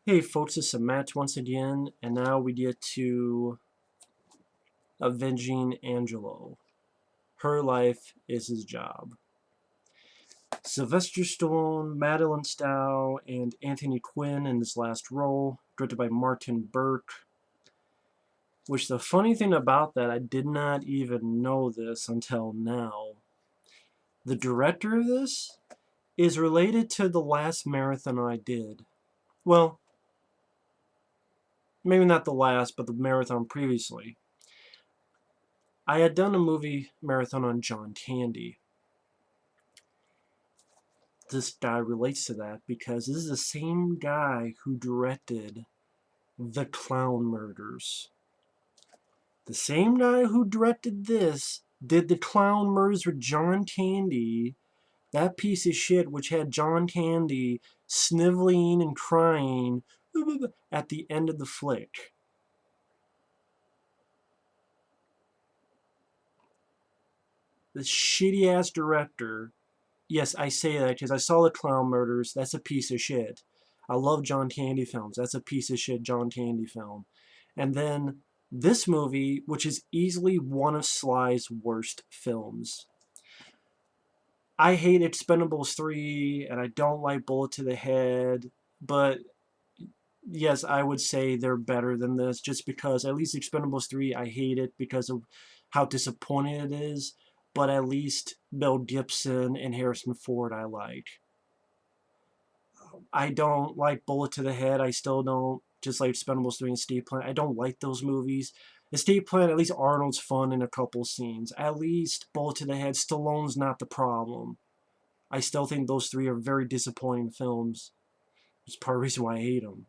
Hey folks, it's Matt once again, and now we get to Avenging Angelo. Her life is his job. Sylvester Stallone, Madeleine Stowe, and Anthony Quinn in this last role, directed by Martyn Burke. Which the funny thing about that, I did not even know this until now. The director of this is related to the last marathon I did. Well, maybe not the last, but the marathon previously. I had done a movie marathon on John Candy. This guy relates to that because this is the same guy who directed The Clown Murders. The same guy who directed this did The Clown Murders with John Candy, that piece of shit which had John Candy sniveling and crying at the end of the flick. This shitty ass director. Yes, I say that because I saw The Clown Murders. That's a piece of shit. I love John Candy films. That's a piece of shit John Candy film. And then this movie, which is easily one of Sly's worst films. I hate Expendables 3, and I don't like Bullet to the Head, but yes, I would say they're better than this, just because at least Expendables 3, I hate it because of how disappointing it is, but at least Mel Gibson and Harrison Ford I like. I don't like Bullet to the Head. I still don't. Just like Expendables 3 and Escape Plan. I don't like those movies. Escape Plan, at least Arnold's fun in a couple scenes. At least Bullet to the Head, Stallone's not the problem. I still think those three are very disappointing films. It's part of the reason why I hate them.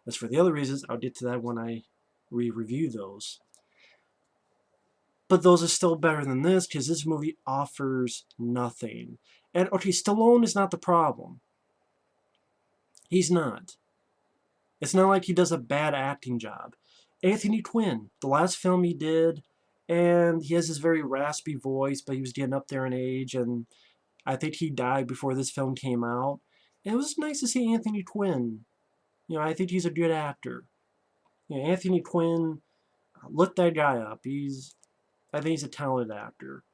As for the other reasons, I'll get to that when I re-review those. But those are still better than this because this movie offers nothing. And okay, Stallone is not the problem. He's not. It's not like he does a bad acting job. Anthony Quinn, the last film he did, and he has this very raspy voice, but he was getting up there in age, and I think he died before this film came out. And it was nice to see Anthony Quinn. I think he's a good actor. Anthony Quinn, look that guy up. I think he's a talented actor.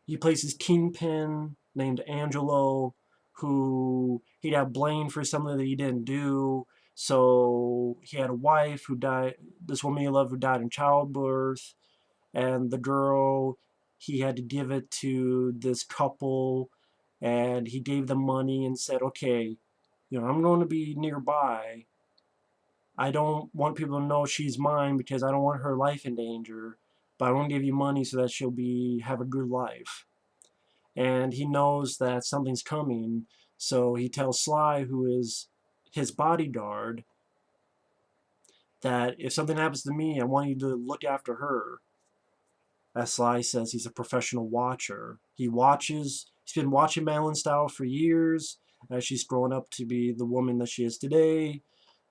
He plays his kingpin named Angelo, who he got blamed for something that he didn't do. So he had a wife who died, this woman he loved who died in childbirth, and the girl, he had to give it to this couple, and he gave them money and said, okay, I'm going to be nearby. I don't want people to know she's mine because I don't want her life in danger, but I want to give you money so that she'll have a good life. And he knows that something's coming, so he tells Sly, who is his bodyguard, that if something happens to me, I want you to look after her. As Sly says, he's a professional watcher. He's been watching Madeleine Stowe for years as she's grown up to be the woman that she is today.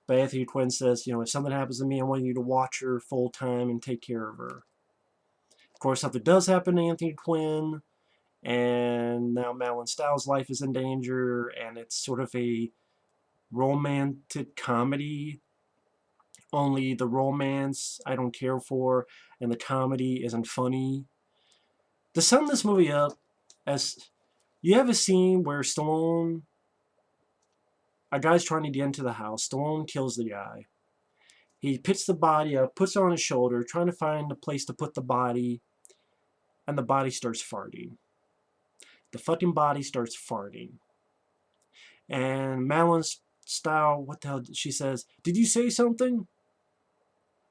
But Anthony Quinn says, if something happens to me, I want you to watch her full time and take care of her. Of course, something does happen to Anthony Quinn, and now Madeleine Stowe's life is in danger, and it's sort of a romantic comedy. Only the romance I don't care for, and the comedy isn't funny. To sum this movie up, as you have a scene where a guy's trying to get into the house, Stallone kills the guy. He picks the body up, puts it on his shoulder, trying to find a place to put the body, and the body starts farting. The fucking body starts farting. And Madeline Stowe, what the hell, she says, did you say something?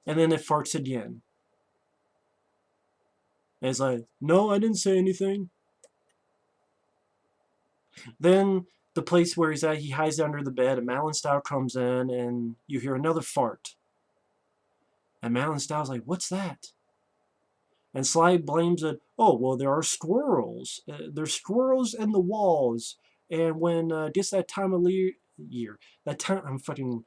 And then it farts again. And it's like, no, I didn't say anything. Then the place where he's at, he hides under the bed, and Madeline Stowe comes in, and you hear another fart. And Madeline Stowe's like, what's that? And Sly blames it, oh, well, there are squirrels. There's squirrels in the walls. And when just that time of year, that time, I'm fucking,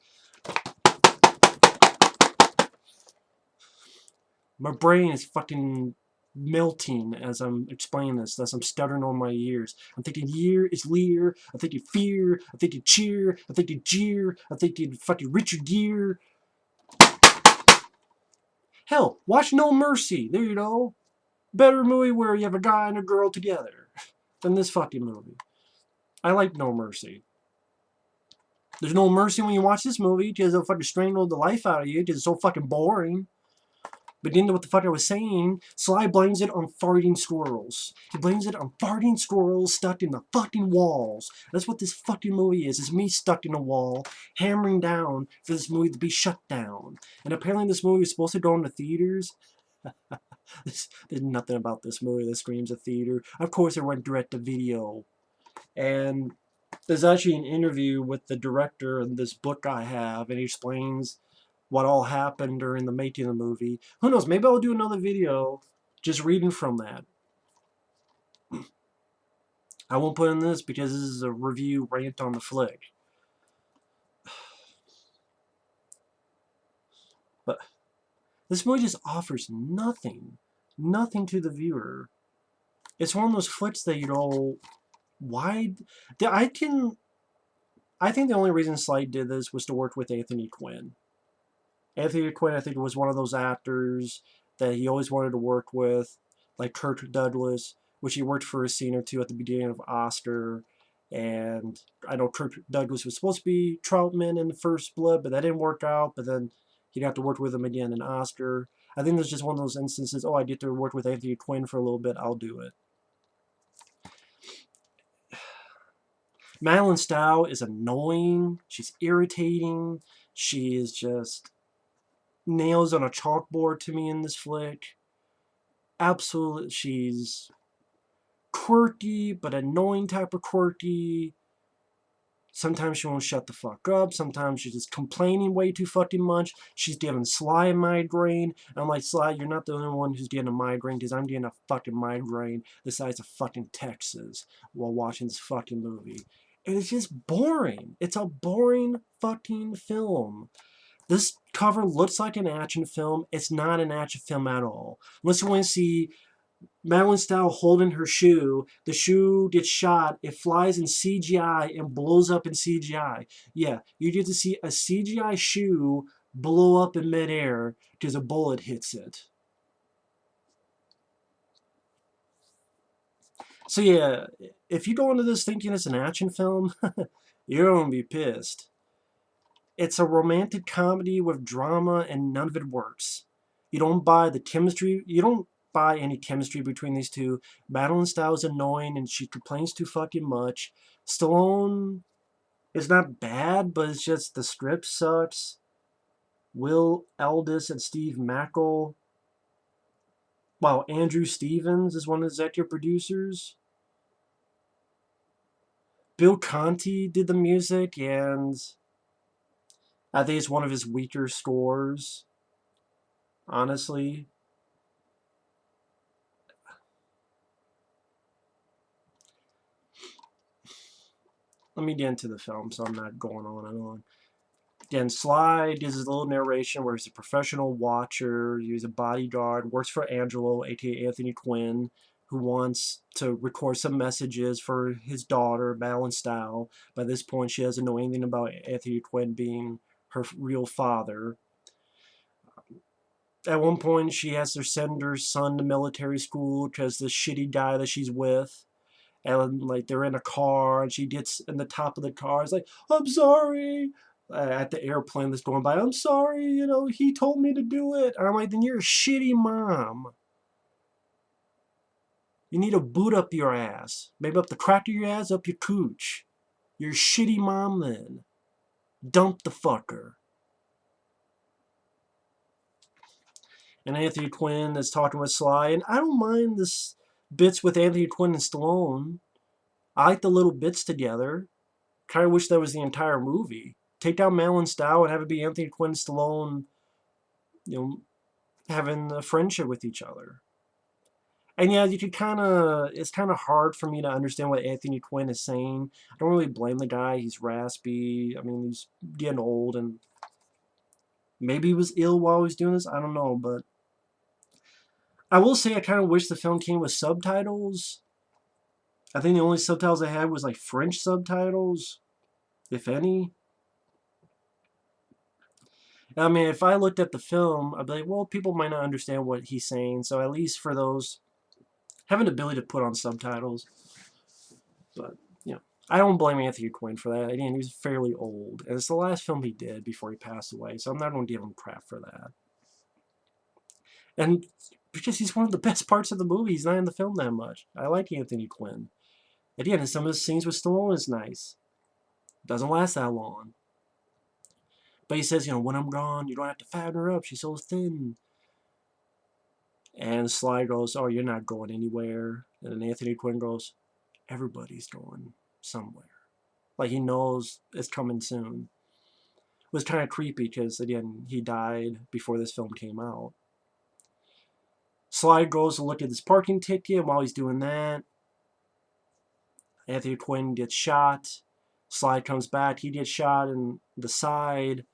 my brain is fucking melting as I'm explaining this, as I'm stuttering on my ears. I'm thinking year is Lear. I'm thinking fear. I'm thinking cheer. I'm thinking jeer. I'm thinking fucking Richard Gere. Hell, watch No Mercy. There you go. Better movie where you have a guy and a girl together than this fucking movie. I like No Mercy. There's no mercy when you watch this movie because it'll fucking strangle the life out of you because it's so fucking boring. But into what the fuck I was saying, Sly blames it on farting squirrels. He blames it on farting squirrels stuck in the fucking walls. That's what this fucking movie is. It's me stuck in a wall, hammering down for this movie to be shut down. And apparently this movie is supposed to go into theaters. There's nothing about this movie that screams a theater. Of course it went direct to video. And there's actually an interview with the director in this book I have, and he explains what all happened during the making of the movie. Who knows, maybe I'll do another video just reading from that. I won't put in this because this is a review rant on the flick. But this movie just offers nothing. Nothing to the viewer. It's one of those flicks that, you know, why... I think the only reason Slide did this was to work with Anthony Quinn. Anthony Quinn, I think, was one of those actors that he always wanted to work with, like Kirk Douglas, which he worked for a scene or two at the beginning of Oscar. And I know Kirk Douglas was supposed to be Troutman in the First Blood, but that didn't work out. But then he'd have to work with him again in Oscar. I think there's just one of those instances, oh, I get to work with Anthony Quinn for a little bit, I'll do it. Madeleine Stowe is annoying. She's irritating. She is just nails on a chalkboard to me in this flick. Absolutely, she's quirky, but annoying type of quirky. Sometimes she won't shut the fuck up. Sometimes she's just complaining way too fucking much. She's giving Sly a migraine. And I'm like, Sly, you're not the only one who's getting a migraine, because I'm getting a fucking migraine the size of fucking Texas while watching this fucking movie. And it's just boring. It's a boring fucking film. This cover looks like an action film. It's not an action film at all. Unless you want to see Madeleine Stowe holding her shoe. The shoe gets shot. It flies in CGI and blows up in CGI. Yeah, you get to see a CGI shoe blow up in midair because a bullet hits it. So yeah, if you go into this thinking it's an action film, you're going to be pissed. It's a romantic comedy with drama, and none of it works. You don't buy the chemistry. You don't buy any chemistry between these two. Madeleine Stowe is annoying, and she complains too fucking much. Stallone is not bad, but it's just the script sucks. Will Aldis and Steve Mackel. Wow, Andrew Stevens is one of the executive producers. Bill Conti did the music, and I think it's one of his weaker scores, honestly. Let me get into the film so I'm not going on and on. Again, Sly gives his little narration where he's a professional watcher, he's a bodyguard, works for Angelo, aka Anthony Quinn, who wants to record some messages for his daughter, Madeleine Stowe. By this point, she doesn't know anything about Anthony Quinn being her real father. At one point, she has to send her son to military school because the shitty guy that she's with. And like they're in a car, and she gets in the top of the car. It's like, I'm sorry. At the airplane that's going by, I'm sorry, you know, he told me to do it. And I'm like, then you're a shitty mom. You need to boot up your ass. Maybe up the crack of your ass, up your cooch. You're a shitty mom then. Dump the fucker. And Anthony Quinn is talking with Sly, and I don't mind this bits with Anthony Quinn and Stallone. I like the little bits together. Kind of wish that was the entire movie. Take down Madeleine Stowe and have it be Anthony Quinn and Stallone, you know, having a friendship with each other. And yeah, you could it's kind of hard for me to understand what Anthony Quinn is saying. I don't really blame the guy. He's raspy. I mean, he's getting old, and maybe he was ill while he was doing this. I don't know, but I will say I kind of wish the film came with subtitles. I think the only subtitles I had was like French subtitles, if any. I mean, if I looked at the film, I'd be like, well, people might not understand what he's saying. So at least for those, having the ability to put on subtitles. But, you know, I don't blame Anthony Quinn for that. Again, he was fairly old. And it's the last film he did before he passed away. So I'm not going to give him crap for that. And because he's one of the best parts of the movie, he's not in the film that much. I like Anthony Quinn. Again, some of the scenes with Stallone is nice. Doesn't last that long. But he says, when I'm gone, you don't have to fatten her up. She's so thin. And Sly goes, oh, you're not going anywhere. And then Anthony Quinn goes, everybody's going somewhere. Like he knows it's coming soon. It was kind of creepy because, again, he died before this film came out. Sly goes to look at his parking ticket. While he's doing that, Anthony Quinn gets shot. Sly comes back. He gets shot in the side.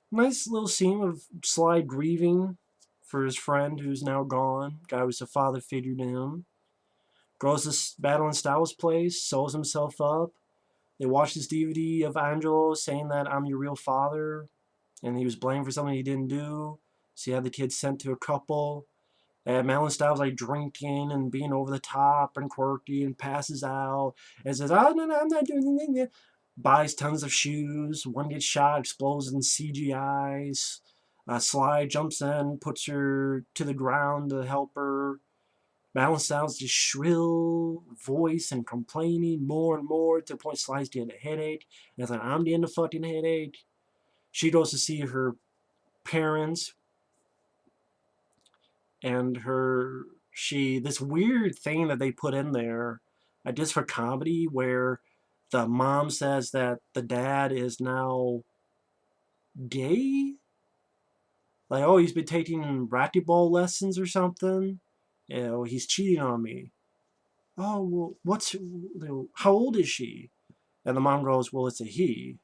Nice little scene of Sly grieving for his friend who's now gone. Guy was a father figure to him. Goes to Madeleine Stowe's place, sews himself up. They watch this DVD of Angelo saying that I'm your real father, and he was blamed for something he didn't do. So he had the kid sent to a couple. And Madeleine Stowe's like drinking and being over the top and quirky and passes out and says, oh, no, I'm not doing anything. Buys tons of shoes. One gets shot, explodes in CGIs. Sly jumps in, puts her to the ground to help her. Madeleine Stowe's just shrill voice and complaining more and more to the point Sly's getting a headache. And it's like, I'm getting a fucking headache. She goes to see her parents, and this weird thing that they put in there, just for comedy, where the mom says that the dad is now gay. Like, oh, he's been taking racquetball lessons or something. He's cheating on me. Oh, well, how old is she? And the mom goes, well, it's a he.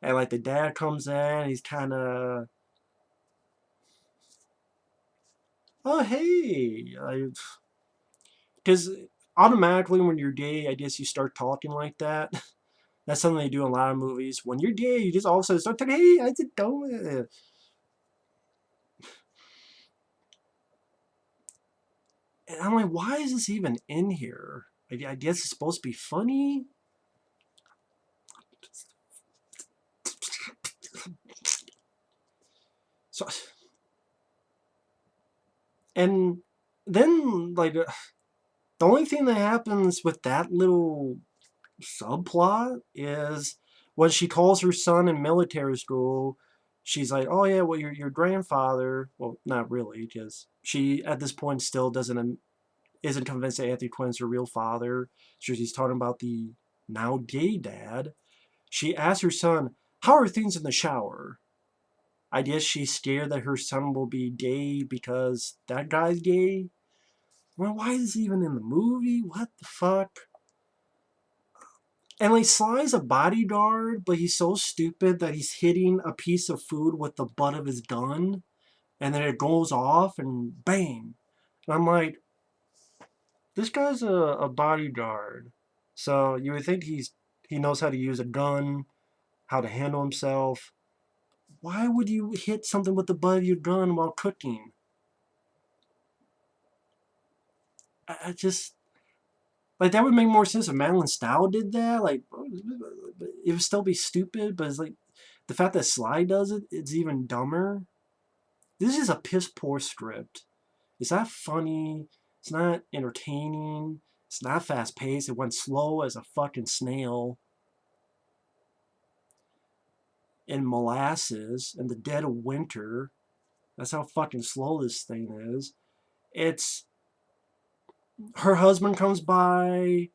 And like the dad comes in, he's kind of, oh, hey. Because automatically when you're gay, I guess you start talking like that. That's something they do in a lot of movies. When you're gay, you just all of a sudden start talking, hey, I just don't. And I'm like, why is this even in here? I guess it's supposed to be funny. So, and then, like, the only thing that happens with that little subplot is when she calls her son in military school, she's like, oh yeah, well your grandfather, well not really, because she at this point still isn't convinced that Anthony Quinn's her real father. So she's talking about the now gay dad. She asks her son, how are things in the shower? I guess she's scared that her son will be gay because that guy's gay. Well, why is he even in the movie? What the fuck? And like Sly's a bodyguard, but he's so stupid that he's hitting a piece of food with the butt of his gun, and then it goes off and bang. And I'm like, this guy's a bodyguard, so you would think he knows how to use a gun, how to handle himself. Why would you hit something with the butt of your gun while cooking? I just like that would make more sense if Madeleine Stowe did that. Like it would still be stupid, but it's like the fact that Sly does it, it's even dumber. This is a piss poor script. It's not funny. It's not entertaining. It's not fast paced. It went slow as a fucking snail in molasses in the dead of winter. That's how fucking slow this thing is. It's her husband comes by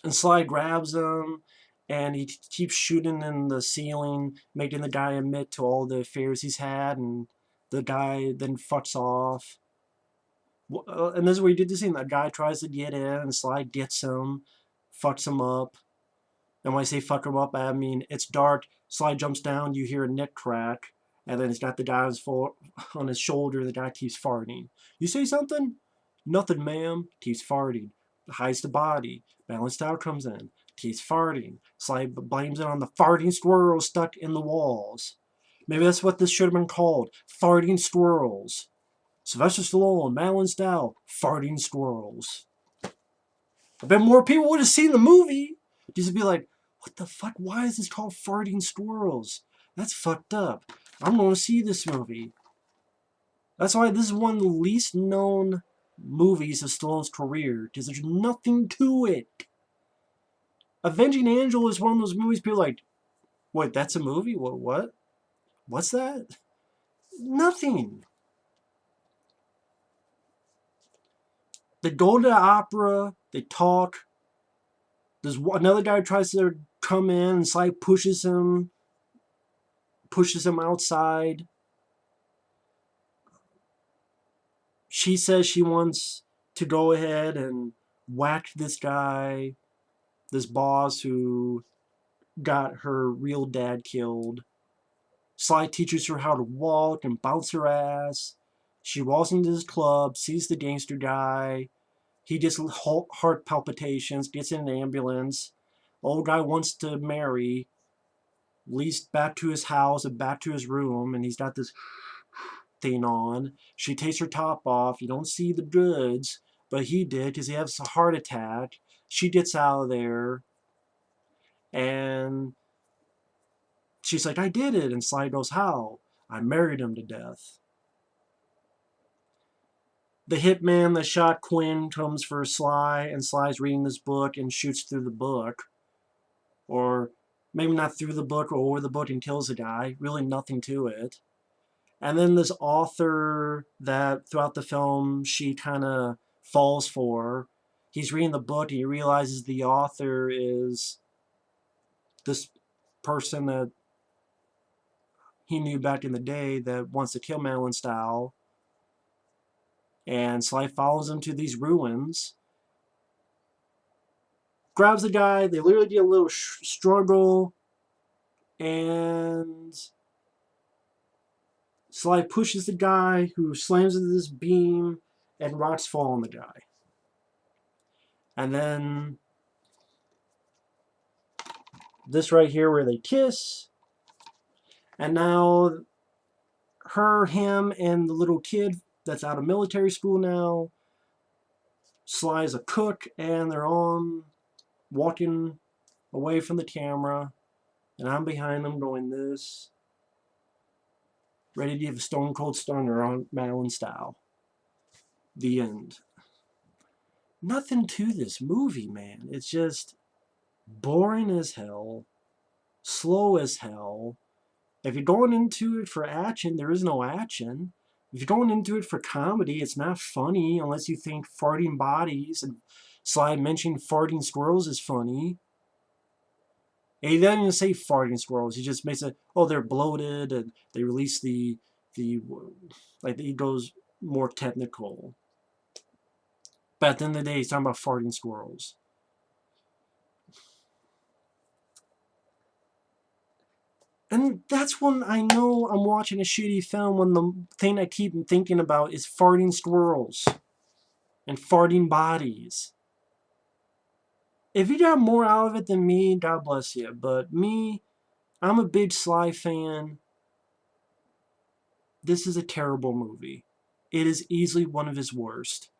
and Sly grabs him and he keeps shooting in the ceiling, making the guy admit to all the affairs he's had, and the guy then fucks off. And this is where he did the scene. That guy tries to get in, and Sly gets him, fucks him up. And when I say fuck him up, I mean it's dark. Sly jumps down, you hear a neck crack, And then he's got the guy on his shoulder. The guy keeps farting. You say something? Nothing, ma'am. Keeps farting. Hides the body. Balanced out comes in. Keeps farting. Sly blames it on the farting squirrels stuck in the walls. Maybe that's what this should have been called. Farting squirrels. Sylvester Stallone, Madeleine, Stowe, farting squirrels. I bet more people would have seen the movie. Just to be like, what the fuck? Why is this called farting squirrels? That's fucked up. I'm going to see this movie. That's why this is one of the least known movies of Stallone's career, because there's nothing to it. Avenging Angelo is one of those movies people are like, wait, that's a movie? What? What's that? Nothing. They go to the opera, they talk. There's another guy who tries to come in, and Sly pushes him outside. She says she wants to go ahead and whack this guy, this boss who got her real dad killed. Sly teaches her how to walk and bounce her ass. She walks into this club, sees the gangster guy. He gets heart palpitations, gets in an ambulance. Old guy wants to marry, leads back to his house and back to his room, and he's got this thing on. She takes her top off. You don't see the goods, but he did because he has a heart attack. She gets out of there, and she's like, I did it. And Sly goes, how? I married him to death. The hitman that shot Quinn comes for Sly, and Sly's reading this book and shoots through the book. Or maybe not through the book or over the book and kills the guy. Really nothing to it. And then this author that throughout the film she kind of falls for, he's reading the book and he realizes the author is this person that he knew back in the day that wants to kill Madeleine Stowe. And Sly follows him to these ruins, grabs the guy, they literally get a little struggle, and Sly pushes the guy, who slams into this beam, and rocks fall on the guy. And then this right here where they kiss, and now her, him, and the little kid that's out of military school now, Sly's a cook, and they're on walking away from the camera, and I'm behind them going this, ready to give a stone cold stunner on Madeleine Stowe. The end. Nothing to this movie, man. It's just boring as hell, slow as hell. If you're going into it for action, there is no action. If you're going into it for comedy, it's not funny unless you think farting bodies and Sly mentioning farting squirrels is funny. And he doesn't even say farting squirrels. He just makes it, oh, they're bloated and they release the like he goes more technical. But at the end of the day, he's talking about farting squirrels. And that's when I know I'm watching a shitty film, when the thing I keep thinking about is farting squirrels and farting bodies. If you got more out of it than me, God bless you. But me, I'm a big Sly fan. This is a terrible movie. It is easily one of his worst.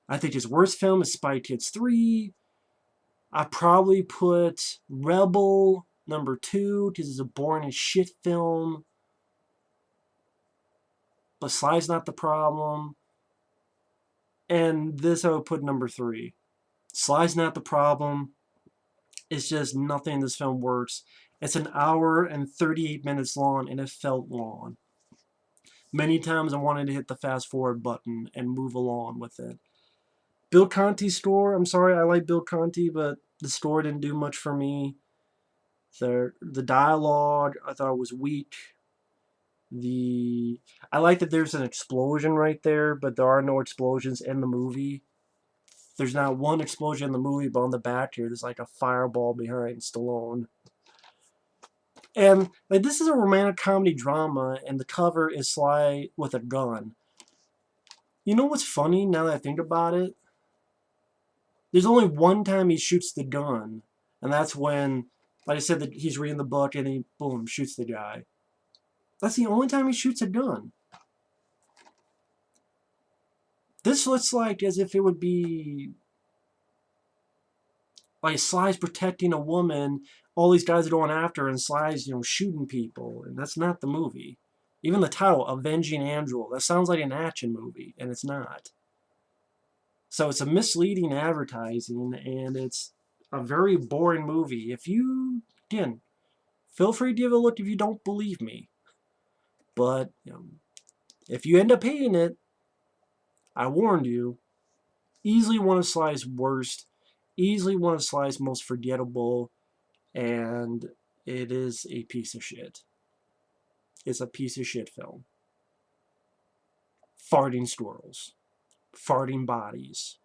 I think his worst film is Spy Kids 3. I probably put Rebel #2 because it's a boring as shit film. But Sly's not the problem. And this I would put #3. Sly's not the problem. It's just nothing in this film works. It's an hour and 38 minutes long, and it felt long. Many times I wanted to hit the fast forward button and move along with it. Bill Conti's score, I'm sorry, I like Bill Conti, but the score didn't do much for me. The dialogue, I thought was weak. I like that there's an explosion right there, but there are no explosions in the movie. There's not one explosion in the movie, but on the back here, there's like a fireball behind Stallone. And like this is a romantic comedy drama, and the cover is Sly with a gun. You know what's funny now that I think about it? There's only one time he shoots the gun, and that's when, like I said, that he's reading the book and he boom shoots the guy. That's the only time he shoots a gun. This looks like as if it would be like Sly's protecting a woman, all these guys are going after her, and Sly's, shooting people, and that's not the movie. Even the title, Avenging Angelo, that sounds like an action movie, and it's not. So it's a misleading advertising, and it's a very boring movie. If you, again, feel free to give it a look if you don't believe me. But if you end up hating it, I warned you, easily one of Sly's worst, easily one of Sly's most forgettable, and it is a piece of shit. It's a piece of shit film. Farting squirrels. Farting bodies.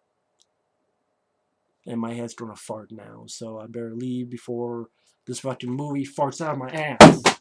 And my head's gonna fart now, so I better leave before this fucking movie farts out of my ass.